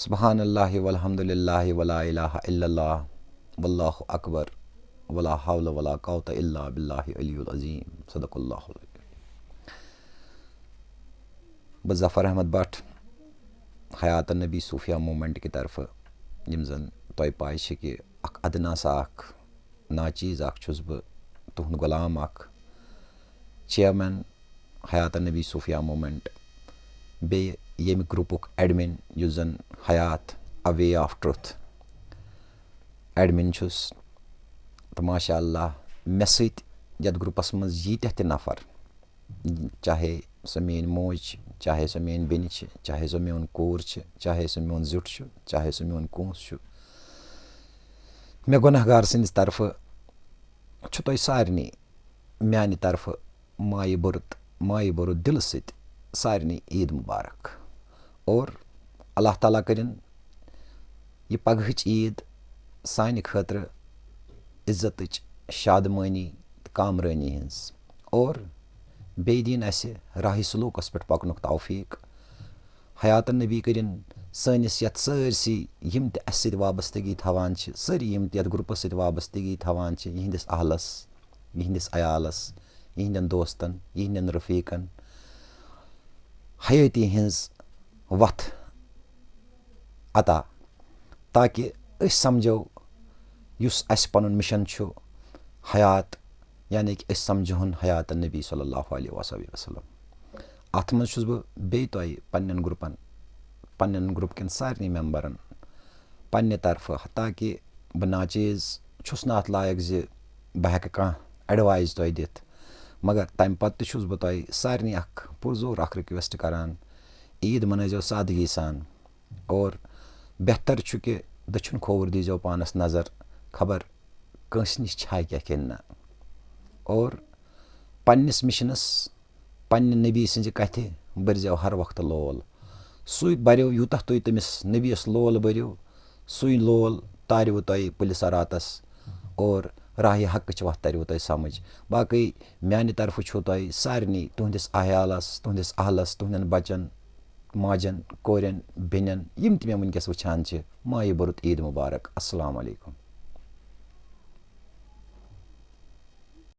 सुब्हानल्लाहि वल्हम्दुलिल्लाहि वला इलाहा इल्लल्लाह वल्लाहु अकबर वला हौला वला कुव्वता इल्ला बिल्लाहि अलियुल अज़ीम सदक़ल्लाहु। बस ज़फ़र अहमद भट हयातन नबी सूफिया मूवमेंट की तरफ यम जन तोय पाय छ कि अख अदना सा अख नाचीज़ अख छुस बह तुहंद गुलाम अख चेयरमैन हयातन नबी सूफिया मूवमेंट बे यम ग्रुपुक एडमिन युस जन हयात अ वे ऑफ ट्रुथ एडमिन छुस तो माशा अल्लाह मे सत यथ ग्रुपस मज यीत्याह ते नफर चाहे सो मेन मोज चाहे सो मेन बेन चाहे सो मेन कोर चाहे सो मेन जुट चाहे सो मेन कूस मे गुनहगार सन्दस तरफ तो सारे मानि तरफ माय बुरुत दिल सत सारे ईद मुबारक और अल्लाह ताला करिन यह पगहच ईद सानि खतर इज्जत शादमानी कामरानी हंस और बे दिन असे राह सलूकस पे पकनुक तौफीक हयातन नबी करिन सनिस यथ सरसी यम ते अस सत वाबस्तगी थवान सारी यम ते ग्रुपस सत वाबस्तगी थवान यहंदिस अहलस यहंदिस अयालस यहंदन दोस्तन यहंदन रफीकन हयाती हंस वथ अता ताकि अस समझो युस अस पनुन मिशन छु हयात यानी कि अस समझोन हयात नबी सल्लल्लाहु अलैहि वसल्लम अथ मज छुस बह बे तोय पन्नन ग्रुप कन सारे मेंबरन पन्ने तरफ ताकि बह नाचीज छुस ना अथ लायक ज बह हेक कह एडवाइस तोय दित मगर तम पत्त छुस बह तोय सारे अख पुरजोर अख रिक्वेस्ट करान ईद मनाइजो सादगी सान और बेहतर छु कि दछुन खोवर दीजो पानस नज़र खबर कंस निश छा क्या किन और पन्निस मिशनस पन्ने नबी सज कथ बरजो हर वक्त लोल सु बरो यूत तुम तमिस नबीस लोल बरो सु लोल तारव तोय पुलिस रातस और राह हक वत तरव तोय समझ बाकी मानि तरफ छो तोय सारे तुहंदिस अयालस तुहंदिस अहलस तुहंदन बचन माजन कोरन बेनन यम ते मे वनकस वुचान माय बुरुत ईद मुबारक। अस्सलाम वालेकुम।